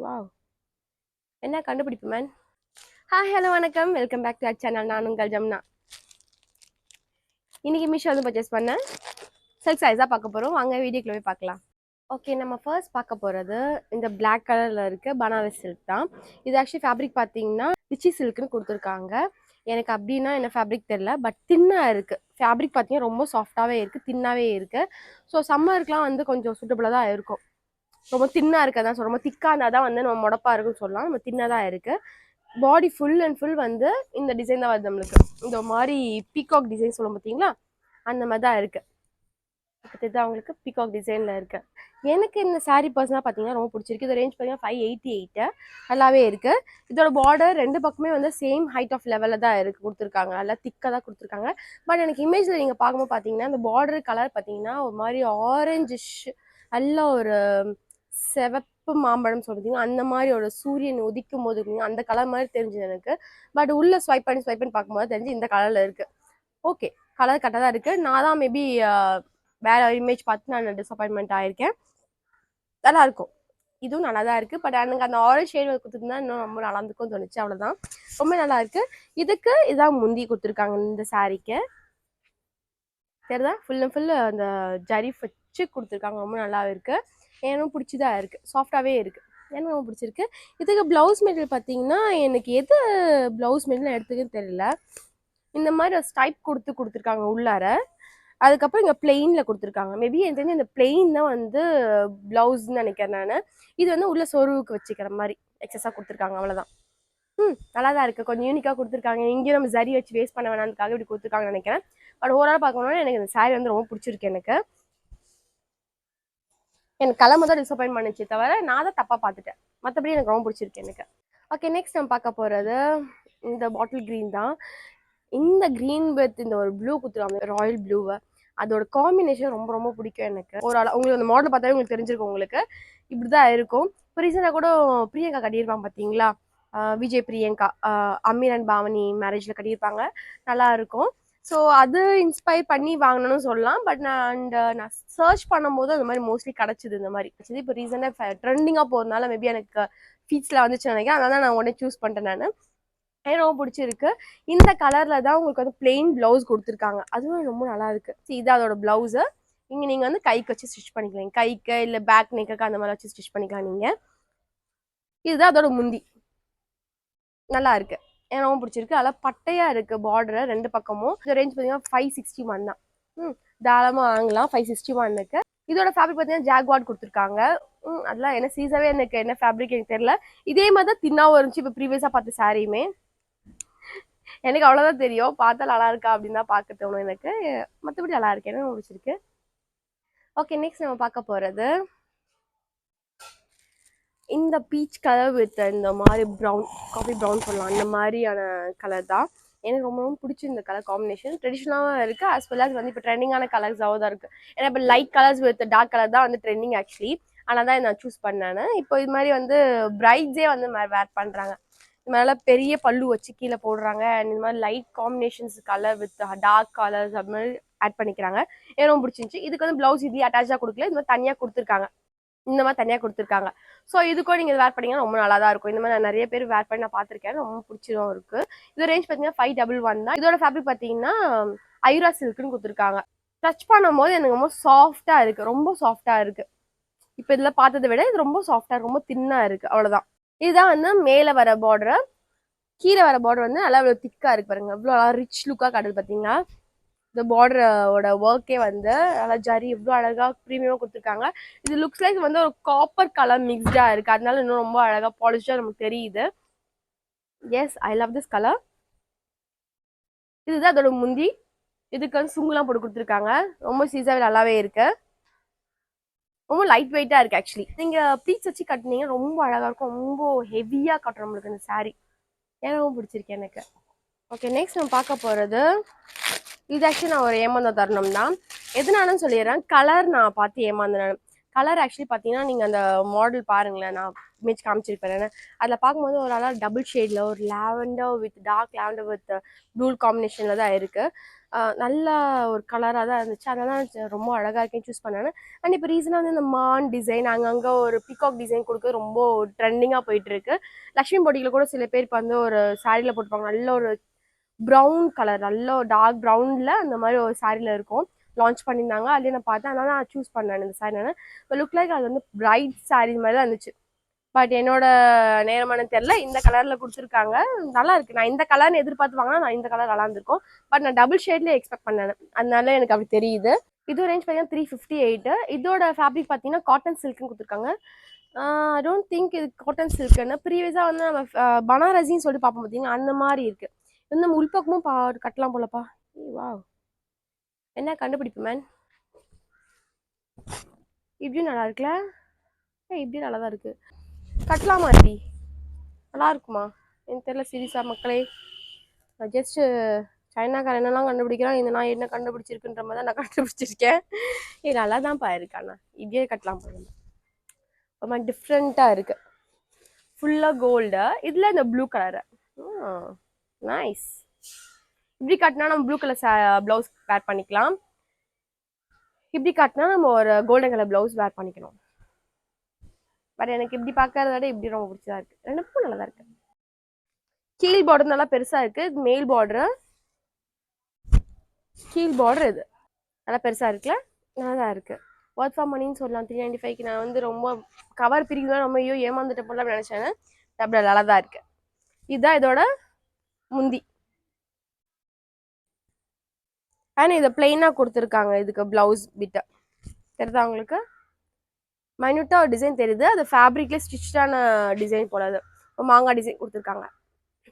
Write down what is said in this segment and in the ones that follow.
Wow! என்ன கண்டுபிடிப்பு man. Hi, hello, வணக்கம். Welcome back to our channel. நான் உங்கள் ஜமுனா. இன்னைக்கு மீஷோ வந்து பர்ச்சேஸ் பண்ணேன். சில்க் சாரீஸாக பார்க்க போகிறோம். வாங்க வீடியோக்குள்ள போய் பார்க்கலாம். ஓகே, நம்ம ஃபர்ஸ்ட் பார்க்க போகிறது இந்த பிளாக் கலரில் இருக்க பனாரஸ் சில்க் தான். இது ஆக்சுவலி ஃபேப்ரிக் பார்த்தீங்கன்னா ரிச்சி சில்க்னு கொடுத்துருக்காங்க. எனக்கு அப்படின்னா என்ன ஃபேப்ரிக் தெரில, பட் தின்னாக இருக்குது. ஃபேப்ரிக் பார்த்தீங்கன்னா ரொம்ப சாஃப்டாகவே இருக்குது, தின்னாகவே இருக்குது. ஸோ சம்மருக்குலாம் வந்து கொஞ்சம் சூட்டபுளாக தான் இருக்கும். ரொம்ப தின்னாக இருக்கதான் ஸோ ரொம்ப திக்காக இருந்தால் தான் வந்து நம்ம முடப்பா இருக்குன்னு சொல்லலாம். நம்ம தின்னாக தான் இருக்குது. பாடி ஃபுல் அண்ட் ஃபுல் வந்து இந்த டிசைன் தான் வருது நம்மளுக்கு. இந்த மாதிரி பீகாக் டிசைன் சொல்லும் பார்த்தீங்களா, அந்த மாதிரி தான் இருக்குது. இதுதான் அவங்களுக்கு பீகாக் டிசைனில் இருக்குது. எனக்கு இந்த சாரீ பர்சனாக பார்த்தீங்கன்னா ரொம்ப பிடிச்சிருக்கு. இந்த ரேஞ்ச் பார்த்தீங்கன்னா 588 நல்லாவே இருக்குது. இதோட பார்டர் ரெண்டு பக்கமே வந்து சேம் ஹைட் ஆஃப் லெவலில் தான் இருக்குது கொடுத்துருக்காங்க. நல்லா திக்காக தான் கொடுத்துருக்காங்க. பட் எனக்கு இமேஜில் நீங்கள் பார்க்கும்போது பார்த்தீங்கன்னா இந்த பார்டர் கலர் பார்த்தீங்கன்னா ஒரு மாதிரி ஆரஞ்சிஷ், நல்ல ஒரு செவப்பு மாம்பழம் சொல்றீங்க, அந்த மாதிரி ஒரு சூரியன் உதிக்கும் போது அந்த கலர் மாதிரி தெரிஞ்சது எனக்கு. பட் உள்ள ஸ்வைப் பண்ணி பார்க்கும்போது தெரிஞ்சு இந்த கலர்ல இருக்கு. ஓகே, கலர் கரெக்டாக தான் இருக்கு. நான் தான் மேபி வேற இமேஜ் பார்த்து நான் டிசப்பாயின்மெண்ட் ஆயிருக்கேன். நல்லா இருக்கும், இதுவும் நல்லா தான் இருக்கு. பட் எனக்கு அந்த ஆரஞ்ச் ஷேட் கொடுத்துருந்தா இன்னும் ரொம்ப நல்லா இருந்துக்கும் தோணுச்சு. அவ்வளோதான், ரொம்ப நல்லா இருக்கு. இதுக்கு இதான் முந்தி கொடுத்துருக்காங்க இந்த சாரீக்கு. சரிதா, ஃபுல் அண்ட் ஃபுல் அந்த ஜரி வச்சு கொடுத்துருக்காங்க. ரொம்ப நல்லா இருக்கு. எனக்கு பிடிச்சிதான் இருக்கு, சாஃப்டாகவே இருக்கு. எனக்கு ரொம்ப பிடிச்சிருக்கு. இதுக்கு ப்ளவுஸ் மெட்டீரியல் பார்த்தீங்கன்னா எனக்கு எது ப்ளவுஸ் மெட்டீரியல் எடுத்துக்குன்னு தெரியல. இந்த மாதிரி ஒரு ஸ்டைப் கொடுத்துருக்காங்க உள்ளார. அதுக்கப்புறம் இங்கே பிளெயினில் கொடுத்துருக்காங்க. மேபி எனக்கு தெரிஞ்சு இந்த பிளெயின் தான் வந்து ப்ளவுஸ்ன்னு நினைக்கிறேன் நான். இது வந்து உள்ள சொருவுக்கு வச்சுக்கிற மாதிரி எக்ஸஸாக கொடுத்துருக்காங்க. அவ்வளோதான். நல்லா தான் இருக்குது. கொஞ்சம் யூனிக்காக கொடுத்துருக்காங்க. இங்கேயும் நம்ம ஜரி வச்சு வேஸ்ட் பண்ண வேணாம்னுக்காக இப்படி கொடுத்துருக்காங்கன்னு நினைக்கிறேன். பட் ஓவரால் பார்க்கணுன்னா எனக்கு இந்த சாரீ வந்து ரொம்ப பிடிச்சிருக்கு. எனக்கு கலர் தான் டிசப்பாயின்ட் பண்ணிச்சு தவிர நான் தான் தப்பாக பார்த்துட்டேன். மற்றபடி எனக்கு ரொம்ப பிடிச்சிருக்கு எனக்கு. ஓகே, நெக்ஸ்ட் நம்ம பார்க்க போகிறது இந்த பாட்டில் க்ரீன் தான். இந்த க்ரீன் வித் இந்த ஒரு ப்ளூ கொடுத்துருவாங்க, ராயல் ப்ளூவை. அதோட காம்பினேஷன் ரொம்ப ரொம்ப பிடிக்கும் எனக்கு. ஒரு உங்களுக்கு அந்த மாடல் பார்த்தாவே உங்களுக்கு தெரிஞ்சிருக்கும். உங்களுக்கு இப்படி தான் இருக்கும். இப்போ ரீசெண்டாக கூட பிரியங்கா கட்டியிருப்பாங்க பார்த்தீங்களா, விஜய் பிரியங்கா, அமீர் அண்ட் பாவனி மேரேஜில் கட்டியிருப்பாங்க. நல்லா இருக்கும். ஸோ அது இன்ஸ்பயர் பண்ணி வாங்கணும்னு சொல்லலாம். பட் நான் சர்ச் பண்ணும்போது அந்த மாதிரி மோஸ்ட்லி கிடச்சிது. இந்த மாதிரி இப்போ ரீசெண்டாக ட்ரெண்டிங்காக போகிறதுனால மேபி எனக்கு ஃபீட்ஸில் வந்துச்சு நினைக்கிறேன். அதனால தான் நான் உடனே சூஸ் பண்ணிட்டேன். நான் எனக்கு ரொம்ப பிடிச்சிருக்கு. இந்த கலரில் தான் உங்களுக்கு வந்து பிளெயின் ப்ளவுஸ் கொடுத்துருக்காங்க. அதுவும் ரொம்ப நல்லா இருக்கு. இது அதோட ப்ளவுஸு. இங்கே நீங்கள் வந்து கைக்கு வச்சு ஸ்டிச் பண்ணிக்கலாம். கைக்கு இல்லை பேக் நெக்குக்கு அந்த மாதிரி வச்சு ஸ்டிச் பண்ணிக்கலாம் நீங்கள். இதுதான் அதோட முந்தி. நல்லா இருக்கு, எனக்கு ரொம்ப பிடிச்சிருக்கு. அதெல்லாம் பட்டையா இருக்கு பார்டர் ரெண்டு பக்கமும். இந்த ரேஞ்ச் பார்த்தீங்கன்னா 561 தான். தாராளமாக வாங்கலாம் 561க்கு. இதோட ஃபேப்ரிக் பார்த்தீங்கன்னா ஜாக்வார்ட் கொடுத்துருக்காங்க. அதெல்லாம் என்ன சீசாவே எனக்கு என்ன ஃபேப்ரிக் எனக்கு தெரியல. இதே மாதிரி தான் தின்னாவும் இருந்துச்சு. இப்போ ப்ரீவியஸாக பார்த்த சாரியுமே எனக்கு அவ்வளோதான் தெரியும். பார்த்தா நல்லா இருக்கா அப்படின்னு தான் பார்க்க தோணும் எனக்கு. மற்றபடி நல்லா இருக்கு, எனக்கு பிடிச்சிருக்கு. ஓகே, நெக்ஸ்ட் நம்ம பார்க்க போகிறது இந்த பீச் கலர் வித் இந்த மாதிரி ப்ரௌன், காஃபி ப்ரௌன் சொல்லலாம், அந்த மாதிரியான கலர் தான். எனக்கு ரொம்ப ரொம்ப பிடிச்சி இந்த கலர் காம்பினேஷன். ட்ரெடிஷ்னலாகவும் இருக்குது, அஸ் வெல் அஸ் வந்து இப்போ ட்ரெண்டிங்கான கலர்ஸாகவும் தான் இருக்குது. ஏன்னா இப்போ light colours with dark colour தான் வந்து ட்ரெண்டிங் ஆக்சுவலி. ஆனால் தான் நான் சூஸ் பண்ணேன். இப்போ இது மாதிரி வந்து பிரைட்ஸே வந்து வேர் பண்ணுறாங்க. இது மாதிரிலாம் பெரிய பல்லு வச்சு கீழே போடுறாங்க. அண்ட் இந்த மாதிரி light combinations colour with dark colours அது மாதிரி ஆட் பண்ணிக்கிறாங்க. எனக்கு ரொம்ப பிடிச்சிருந்துச்சு. இதுக்கு வந்து ப்ளவுஸ் இது அட்டாச்சாக கொடுக்கல, இது மாதிரி தனியாக கொடுத்துருக்காங்க. இந்த மாதிரி தனியாக கொடுத்துருக்காங்க. ஸோ இதுக்கும் நீங்கள் வேர் பண்ணிங்கன்னா ரொம்ப நல்லா தான் இருக்கும். இந்த மாதிரி நான் நிறைய பேர் வேர் பண்ணி நான் பார்த்துருக்கேன், ரொம்ப பிடிச்சிரும் இருக்குது. இது ரேஞ்ச் பார்த்தீங்கன்னா 511 தான். இதோட ஃபேப்ரிக் பார்த்தீங்கன்னா ஐரா சில்க்னு கொடுத்துருக்காங்க. டச் பண்ணும்போது எனக்கு ரொம்ப சாஃப்டாக இருக்குது, ரொம்ப சாஃப்டாக இருக்குது. இப்போ இதில் பார்த்ததை விட இது ரொம்ப சாஃப்டாக, ரொம்ப தின்னாக இருக்குது. அவ்வளோதான். இதுதான் வந்து மேலே வர பார்டர். கீழே வர பார்டர் வந்து நல்லா இவ்வளோ திக்காக இருக்கு பாருங்க, இவ்வளோ ரிச் லுக்காக காட்டுது பார்த்தீங்கன்னா. இந்த பார்டரோட ஒர்க்கே வந்து நல்லா ஜரி இவ்வளோ அழகாக ப்ரீமியமாக கொடுத்துருக்காங்க. இது லுக்ஸ் லைக் வந்து ஒரு காப்பர் கலர் மிக்ஸ்டாக இருக்குது, அதனால இன்னும் ரொம்ப அழகாக பாலிஷ்டாக நமக்கு தெரியுது. Yes, I love this colour. இதுதான் அதோட முந்தி. இதுக்கு வந்து சுங்குலாம் போட்டு கொடுத்துருக்காங்க. ரொம்ப சீசாவே நல்லாவே இருக்கு, ரொம்ப லைட் வெயிட்டாக இருக்குது ஆக்சுவலி. நீங்கள் ப்ளீட்ஸ் வச்சு கட்டினீங்க ரொம்ப அழகாக இருக்கும். ரொம்ப ஹெவியாக கட்டுறோம் நம்மளுக்கு இந்த சாரீ. எனக்கு ரொம்ப பிடிச்சிருக்கு எனக்கு. ஓகே, நெக்ஸ்ட் நம்ம பார்க்க போகிறது இது ஆக்சுவலி நான் ஒரு ஏமாந்த தருணம் தான். எதனாலும் சொல்லிடுறேன், கலர் நான் பார்த்து ஏமாந்தேன். கலர் ஆக்சுவலி பார்த்தீங்கன்னா நீங்கள் அந்த மாடல் பாருங்களேன், நான் இமேஜ் காமிச்சிருப்பேன். அதில் பார்க்கும்போது ஒரு டபுள் ஷேடில் ஒரு lavender with dark lavender with blue காம்பினேஷனில் தான் இருக்குது. நல்ல ஒரு கலராக தான் இருந்துச்சு. அதனால தான் ரொம்ப அழகாக இருக்கேன்னு சூஸ் பண்ணேன். அண்ட் இப்போ ரீசனாக வந்து இந்த மான் டிசைன் அங்கங்கே ஒரு பீகாக் டிசைன் கொடுக்க ரொம்ப ட்ரெண்டிங்காக போயிட்டு இருக்கு. லக்ஷ்மி பொட்டியில் கூட சில பேர் இப்போ வந்து ஒரு சாரியில் போட்டுப்பாங்க. நல்ல ஒரு ப்ரௌன் கலர், நல்ல டார்க் ப்ரௌனில் அந்த மாதிரி ஒரு சாரியில் இருக்கும். லான்ச் பண்ணியிருந்தாங்க. அதுலேயே நான் பார்த்தேன். அதனால நான் சூஸ் பண்ணேன் இந்த சாரி. நான் இப்போ லுக் லைக் அது வந்து பிரைட் சாரி மாதிரி தான் இருந்துச்சு. பட் என்னோட நேரமான தெரியல, இந்த கலர்ல கொடுத்துருக்காங்க. நல்லா இருக்கு. நான் இந்த கலர்னு எதிர்பார்த்து வாங்கினா நான் இந்த கலர் நல்லா இருந்திருக்கும். பட் நான் டபுள் ஷேட்ல எக்ஸ்பெக்ட் பண்ணேன். அதனால எனக்கு அப்படி தெரியுது. இது ரேஞ்ச் பார்த்தீங்கன்னா 358. இதோட ஃபேப்ரிக் பார்த்தீங்கன்னா காட்டன் சில்க்னு கொடுத்துருக்காங்க. ஐ டோன்ட் திங்க் இது காட்டன் சில்க்னு. ப்ரீவியஸாக வந்து நம்ம பனாரசின்னு சொல்லிட்டு பார்ப்போம் பார்த்தீங்கன்னா அந்த மாதிரி இருக்கு. இந்த நம்ம உள்பக்கமும் கட்டலாம் போலப்பா. வா, என்ன கண்டுபிடிப்பு மேன். இப்படியும் நல்லா இருக்குல்ல. இப்படியும் நல்லா தான் இருக்கு. கட்டலாமா இப்படி? நல்லா இருக்குமா எனக்கு தெரியல. சீரியஸா மக்களே, ஜஸ்ட் சைனாக்கார என்னெல்லாம் கண்டுபிடிக்கிறான், இந்த நான் என்ன கண்டுபிடிச்சிருக்குன்ற மாதிரி தான் நான் கண்டுபிடிச்சிருக்கேன். இது நல்லா தான் பாயிருக்காண்ணா. இப்படியே கட்டலாம் போதும். ரொம்ப டிஃப்ரெண்ட்டாக இருக்கு. ஃபுல்லாக கோல்டு, இதில் இந்த ப்ளூ கலரு. நைஸ். இப்படி காட்டினா நம்ம ப்ளூ கலர் ப்ளவுஸ் வேர் பண்ணிக்கலாம். இப்படி காட்டினா நம்ம ஒரு கோல்டன் கலர் ப்ளவுஸ் வேர் பண்ணிக்கணும். பட் எனக்கு இப்படி பார்க்கறத விட இப்படி ரொம்ப பிடிச்சதா இருக்கு. ரெண்டுக்கும் நல்லா தான் இருக்கு. கீழ் பார்டர் நல்லா பெருசா இருக்கு. இது மேல் பார்டர், கீழ் பார்டர் இது நல்லா பெருசா இருக்குல்ல. நல்லா தான் இருக்கு. ஒர்க் ஃபார் மணின்னு சொல்லலாம். 395க்கு நான் வந்து ரொம்ப கவர் பிரிக்குதான் நம்ம ஐயோ ஏமாந்துட்ட போல நினைச்சேன். டபுள் நல்லா தான் இருக்கு. இதுதான் இதோட முந்தி. ஆனால் இதை பிளெயினாக கொடுத்துருக்காங்க. இதுக்கு பிளவுஸ் பிட்டை தெரியுதா உங்களுக்கு? மைன்யூட்டாக ஒரு டிசைன் தெரியுது. அது ஃபேப்ரிக்லேயே ஸ்டிச்சான டிசைன் போடாது. மாங்காய் டிசைன் கொடுத்துருக்காங்க.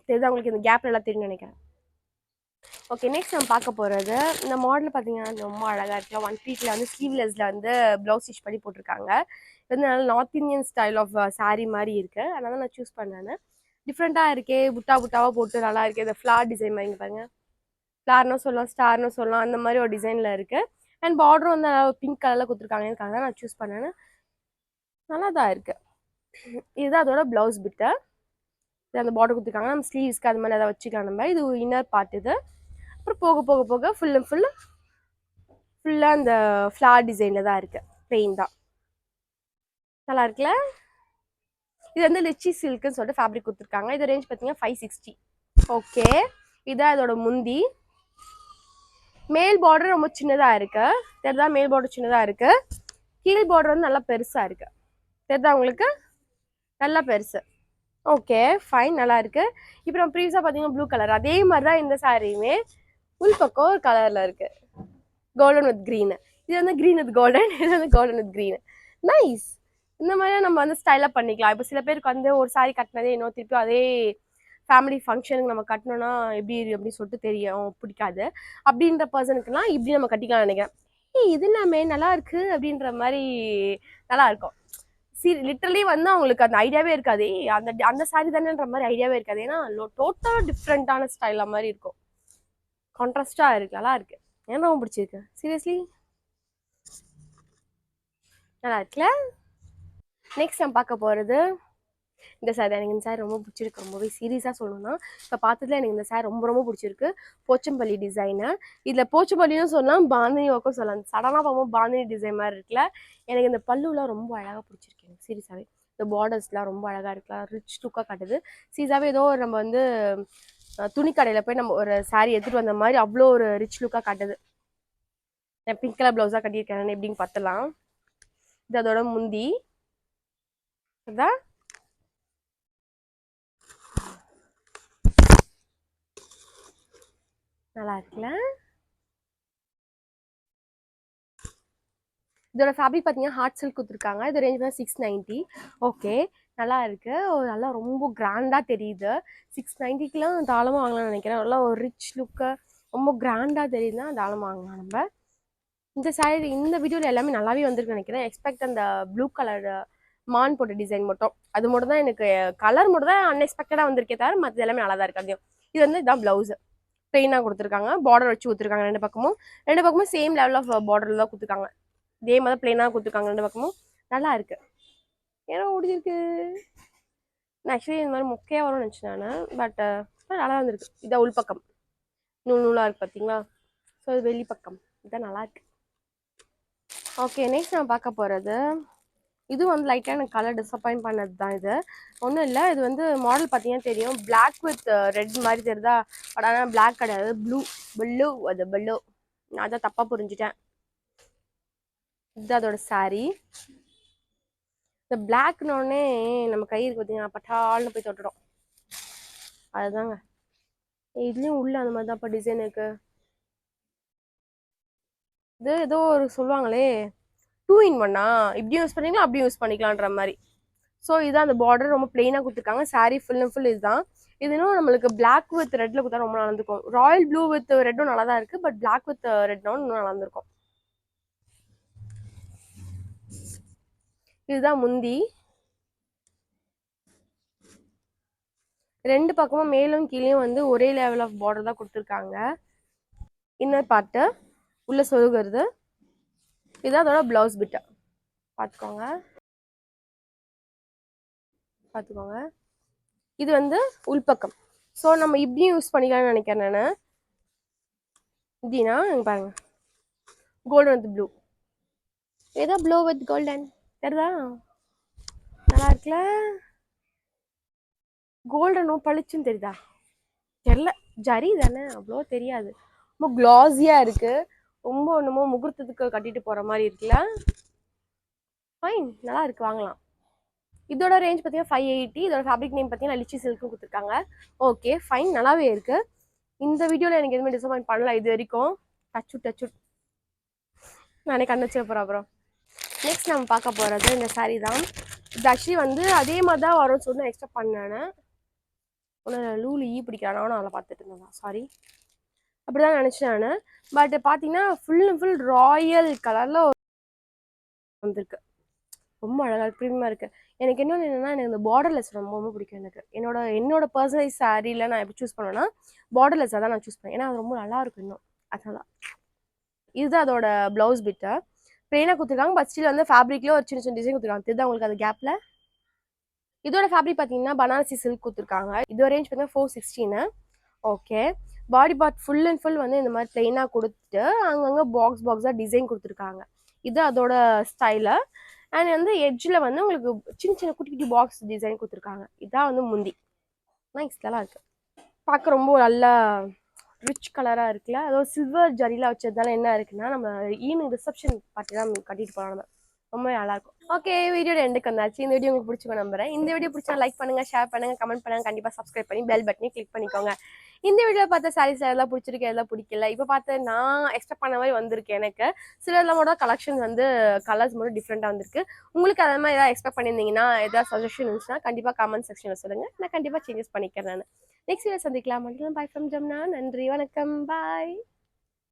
தெரியுதா உங்களுக்கு? இந்த கேப் நல்லா தெரியும் நினைக்கிறேன். ஓகே, நெக்ஸ்ட் நம்ம பார்க்க போகிறது இந்த மாடல் பார்த்தீங்கன்னா ரொம்ப அழகாக இருக்குல்ல. ஒன் பீஸில் வந்து ஸ்லீவ்லெஸில் வந்து ப்ளவுஸ் ஸ்டிச் பண்ணி போட்டிருக்காங்க. இது வந்து நல்லா north Indian style of sari மாதிரி இருக்குது. அதனால நான் சூஸ் பண்ணேன். டிஃப்ரெண்ட்டாக இருக்கே, புட்டா புட்டாவாக போட்டு நல்லா இருக்கே. இந்த ஃப்ளார் டிசைன் மாதிரி இங்கே பாருங்க. ஃப்ளார்னு சொல்லலாம், ஸ்டார்னு சொல்லலாம், அந்த மாதிரி ஒரு டிசைனில் இருக்குது. அண்ட் பார்டரும் வந்து பிங்க் கலரில் கொடுத்துருக்காங்க. எனக்கு அதான் நான் சூஸ் பண்ணேன். நல்லா தான் இருக்குது. இதுதான் அதோட ப்ளவுஸ் பிட்டு. இது அந்த பார்டர் கொடுத்துருக்காங்க. நம்ம ஸ்லீவ்ஸ்க்கு அது மாதிரி அதை வச்சுக்கலாம். நம்ம இது இன்னர் பார்ட். இது அப்புறம் போக போக போக ஃபுல்லாக அந்த ஃப்ளார் டிசைனில் தான் இருக்குது. பெயின் தான் நல்லா இருக்குல்ல. இது வந்து லிச்சி சில்க்குன்னு சொல்லிட்டு ஃபேப்ரிக் கொடுத்துருக்காங்க. இது ரேஞ்ச் பார்த்தீங்கன்னா 560. ஓகே, இதான் இதோட முந்தி. மேல் பார்டர் ரொம்ப சின்னதாக இருக்கு. தெரியுதா? மேல் பார்டர் சின்னதாக இருக்கு. கீழ் பார்டர் வந்து நல்லா பெருசாக இருக்கு. தெரியுதா உங்களுக்கு? நல்லா பெருசு. ஓகே ஃபைன், நல்லா இருக்கு. இப்போ நம்ம ப்ரீவியஸாக பார்த்தீங்கன்னா ப்ளூ கலர், அதே மாதிரி தான் இந்த சாரியுமே உள் பக்கம் ஒரு கலரில் இருக்கு. Golden with green. இது வந்து க்ரீன் வித் கோல்டன், இது வந்து கோல்டன் வித் க்ரீனு. நைஸ். இந்த மாதிரி நம்ம வந்து ஸ்டைலாக பண்ணிக்கலாம். இப்போ சில பேருக்கு வந்து ஒரு சாரி கட்டினதே இன்னும் திருப்பி அதே ஃபேமிலி ஃபங்க்ஷனுக்கு நம்ம கட்டணும்னா எப்படி அப்படின்னு சொல்லிட்டு தெரியும், பிடிக்காது. அப்படின்ற பர்சனுக்குலாம் இப்படி நம்ம கட்டிக்கலாம் நினைக்கிறேன். இது எல்லாமே நல்லா இருக்கு அப்படின்ற மாதிரி நல்லா இருக்கும். லிட்டரலி வந்து அவங்களுக்கு அந்த ஐடியாவே இருக்காது. அந்த அந்த சாரி தானேன்ற மாதிரி ஐடியாவே இருக்காது. ஏன்னா டோட்டலாக டிஃப்ரெண்ட்டான ஸ்டைலாக மாதிரி இருக்கும். கான்ட்ராஸ்டாக இருக்கு, நல்லா இருக்கு. எனக்கு ரொம்ப பிடிச்சிருக்கு. சீரியஸ்லி நல்லா இருக்குல்ல. நெக்ஸ்ட் நம்ம பார்க்க போகிறது இந்த சாரி. எனக்கு இந்த சாரி ரொம்ப பிடிச்சிருக்கு. ரொம்பவே சீரியஸாக சொல்லணும்னா இப்போ பார்த்ததுல எனக்கு இந்த சாரி ரொம்ப ரொம்ப பிடிச்சிருக்கு. போச்சம்பள்ளி டிசைனு. இதில் போச்சம்பள்ளியும் சொல்லலாம், பாந்தினி ஒர்க்கும் சொல்லலாம். சடனாக பார்க்கும்போது பாந்தினி டிசைன் மாதிரி இருக்குல்ல. எனக்கு இந்த பல்லுலாம் ரொம்ப அழகாக பிடிச்சிருக்கு. எனக்கு சீரியஸாகவே இந்த பார்டர்ஸ்லாம் ரொம்ப அழகாக இருக்கலாம். ரிச் லுக்காக காட்டுது. சீரியஸாகவே ஏதோ நம்ம வந்து துணி கடையில் போய் நம்ம ஒரு சாரி எடுத்துகிட்டு வந்த மாதிரி அவ்வளோ ஒரு ரிச் லுக்காக காட்டுது. நான் பிங்க் கலர் ப்ளவுஸாக கட்டியிருக்கேன் எப்படின்னு பார்த்தலாம். இது அதோட முந்தி. அதான் நல்லா இருக்குல்ல. இதோட ஃபேப்ரிக் பார்த்தீங்கன்னா ஹார்ட் சில்க் கொடுத்துருக்காங்க. இது ரேஞ்ச் தான் 690. ஓகே, நல்லா இருக்கு. நல்லா ரொம்ப கிராண்டாக தெரியுது. 690க்குலாம் தாளமாக வாங்கலாம்னு நினைக்கிறேன். நல்லா ஒரு ரிச் லுக்கு ரொம்ப கிராண்டாக தெரியுதுன்னா தாளமாக வாங்கலாம் நம்ம. இந்த சாரி இந்த வீடியோவில் எல்லாமே நல்லாவே வந்திருக்குன்னு நினைக்கிறேன். எக்ஸ்பெக்ட் அந்த ப்ளூ கலர் மான் போட்ட டிசைன் மட்டும், அது மட்டும் தான் எனக்கு கலர் மட்டும் தான் அன்எக்ஸ்பெக்டடாக வந்திருக்கே தவிர மற்ற எல்லாமே நல்லா தான் இருக்கு. அதையும் இது வந்து இதான் ப்ளவுஸு பிளெயினாக கொடுத்துருக்காங்க. பார்டர் வச்சு கொடுத்துருக்காங்க. ரெண்டு பக்கமும் சேம் லெவல் ஆஃப் பார்டரில் தான் கொடுத்துருக்காங்க. இதே மாதிரி பிளெயினாக கொடுத்துருக்காங்க ரெண்டு பக்கமும். நல்லா இருக்கு. ஏன்னா ஓடிருக்கு. நான் ஆக்சுவலி இந்த மாதிரி மொக்கையாக வரும்னு நினச்சேன் நான். பட் நல்லா இருந்திருக்கு. இதான் உள்பக்கம் நூல் நூலாக இருக்கு பார்த்தீங்களா. ஸோ இது வெளி பக்கம் இதுதான் நல்லா இருக்கு. ஓகே, நெக்ஸ்ட் நம்ம பார்க்க போகிறது இது வந்து லைட்டாக எனக்கு கலர் டிசப்பாயிண்ட் பண்ணது தான். இது ஒன்றும் இல்லை, இது வந்து மாடல் பார்த்தீங்கன்னா தெரியும், பிளாக் வித் ரெட் மாதிரி தெரியுதா, பட் ஆனால் பிளாக் கிடையாது, ப்ளூ அது ப்ளூ. நான் அதை தப்பாக புரிஞ்சுட்டேன். இது அதோட சாரீ. இந்த பிளாக்னோடனே நம்ம கை இருக்கு பார்த்தீங்கன்னா பட்டால்னு போய் தொட்டுடும், அதுதாங்க. இதுலேயும் உள்ள அந்த மாதிரி தான் இப்போ டிசைனுக்கு. இது ஏதோ ஒரு சொல்லுவாங்களே 2 in 1 இப்படி யூஸ் பண்ணிக்கலாம் அப்படி யூஸ் பண்ணிக்கலான்ற மாதிரி. ஸோ இதான் அந்த பார்டர் ரொம்ப பிளெயினாக கொடுத்துருக்காங்க. சாரீ ஃபுல் அண்ட் ஃபுல் இதுதான். இது இன்னும் நம்மளுக்கு பிளாக் வித் ரெட்ல கொடுத்தா ரொம்ப நல்லா இருந்திருக்கும். ராயல் ப்ளூ வித் ரெட்டும் நல்லா தான் இருக்கு, பட் பிளாக் வித் ரெட்டும் இன்னும் நல்லா இருந்திருக்கும். இதுதான் முந்தி. ரெண்டு பக்கமும் மேலும் கீழேயும் வந்து ஒரே லெவல் ஆஃப் பார்டர் தான் கொடுத்துருக்காங்க. இன்னர் பார்ட்டு உள்ள சொருகிறது. இதுதான் அதோட பிளவுஸ் பிட்டா பார்த்துக்கோங்க. இது வந்து உள்பக்கம். ஸோ நம்ம இப்படியும் யூஸ் பண்ணிக்கலாம்னு நினைக்கிறேன் நான். இப்படின்னா பாருங்க, கோல்டன் வித் ப்ளூ, ஏதோ ப்ளூ வித் கோல்டன் தெரியுதா, நல்லா இருக்குல்ல. கோல்டனும் பளிச்சுன்னு தெரியுதா, தெரியல, ஜரி தானே, அவ்வளோ தெரியாது. ரொம்ப க்ளாஸியாக இருக்கு, ரொம்ப என்னமோ முகூர்த்தத்துக்கு கட்டிட்டு போகிற மாதிரி இருக்குல்ல. ஃபைன், நல்லா இருக்கு, வாங்கலாம். இதோட ரேஞ்ச் பார்த்தீங்கன்னா 580. இதோட ஃபேப்ரிக் நேம் பார்த்தீங்கன்னா லிச்சி சில்க்னு கொடுத்துருக்காங்க. ஓகே ஃபைன், நல்லாவே இருக்கு. இந்த வீடியோவில் எனக்கு எதுவுமே டிசப்பாயிண்ட் பண்ணல இது வரைக்கும். டச்சு நானே கண்ணச்சு போகிறேன். அப்புறம் நெக்ஸ்ட் நம்ம பார்க்க போகிறது இந்த சாரீ தான். இது ஆக்சுவலி வந்து அதே மாதிரி தான் வரும்னு சொல்லி எக்ஸ்பெக்ட் பண்ணேன். ஒன்று லூலு பிடிக்கிறான், நானும் அதில் பார்த்துட்டு இருந்தேன், சாரி, அப்படி தான் நினச்சேன் நான். பட் பார்த்தீங்கன்னா ஃபுல் அண்ட் ஃபுல் ராயல் கலரில் வந்திருக்கு. ரொம்ப அழகாக ப்ரீமியமாக இருக்குது. எனக்கு இன்னொன்று என்னென்னா, எனக்கு இந்த பார்டர்லெஸ் ரொம்ப ரொம்ப பிடிக்கும். எனக்கு என்னோட பர்சனலைஸ் சாரியில் நான் எப்படி சூஸ் பண்ணுவேன்னா பார்டர்லெஸ்ஸாக தான் நான் சூஸ் பண்ணுவேன். ஏன்னா அது ரொம்ப நல்லாயிருக்கும் இன்னும், அதனால. இதுதான் அதோட ப்ளவுஸ் பிட்டை பிளெயினாக கொடுத்துருக்காங்க, பட் ஸ்டில் வந்து ஃபேப்ரிக்லேயே ஒரு சின்ன சின்ன டிசைன் கொடுத்துருக்காங்க. தெரியுதா உங்களுக்கு அது கேப்பில். இதோட ஃபேப்ரிக் பார்த்தீங்கன்னா பனாரசி சில்க் கொடுத்துருக்காங்க. இதோட ரேஞ்ச் பார்த்தீங்கன்னா 416. Okay, body part full and full வந்து இந்த மாதிரி பிளெயினாக கொடுத்துட்டு அங்கங்கே பாக்ஸாக டிசைன் கொடுத்துருக்காங்க. இது அதோட ஸ்டைலு. அண்ட் வந்து எட்ஜில் வந்து உங்களுக்கு சின்ன சின்ன குட்டி குட்டி பாக்ஸ் டிசைன் கொடுத்துருக்காங்க. இதான் வந்து முந்தி. நைஸ்லாம் இருக்குது, பார்க்க ரொம்ப நல்லா ரிச் கலராக இருக்குல்ல. அதோட சில்வர் ஜரியில் வச்சதுனால என்ன இருக்குன்னா, நம்ம ஈவினிங் ரிசப்ஷன் பார்ட்டி தான் கட்டிட்டு போகலாம், நம்ம ரொம்ப நல்லாயிருக்கும். ஓகே, வீடியோட எண்டுக்கு வந்தாச்சு. இந்த வீடியோ உங்களுக்கு பிடிச்சிக்கோ நம்புறேன். இந்த வீடியோ பிடிச்சா லைக் பண்ணுங்க, ஷேர் பண்ணுங்க, கமெண்ட் பண்ணுங்க, கண்டிப்பாக சப்ஸ்கிரைப் பண்ணி பெல் பட்டனை கிளிக் பண்ணிக்கோங்க. இந்த வீடியோ பார்த்த சாரீஸ் எல்லாம் பிடிச்சிருக்கு, எல்லாம் பிடிக்கல. இப்போ பார்த்து நான் எக்ஸ்பெக்ட் பண்ண மாதிரி வந்திருக்கு. எனக்கு சிலர்லாம் கலெக்ஷன் வந்து கலர்ஸ் மட்டும் டிஃப்ரெண்டாக வந்திருக்கு. உங்களுக்கு அதே மாதிரி ஏதாவது எக்ஸ்பெக்ட் பண்ணியிருந்தீங்கன்னா, ஏதாவது சஜஷன் இருந்துச்சுன்னா கண்டிப்பாக கமெண்ட் செக்ஷனில் சொல்லுங்கள். நான் கண்டிப்பாக சேஞ்சஸ் பண்ணிக்கிறேன். நான் நெக்ஸ்ட் வீடியோ சந்திக்கலாம். By from Zamana. நன்றி, வணக்கம், பாய்.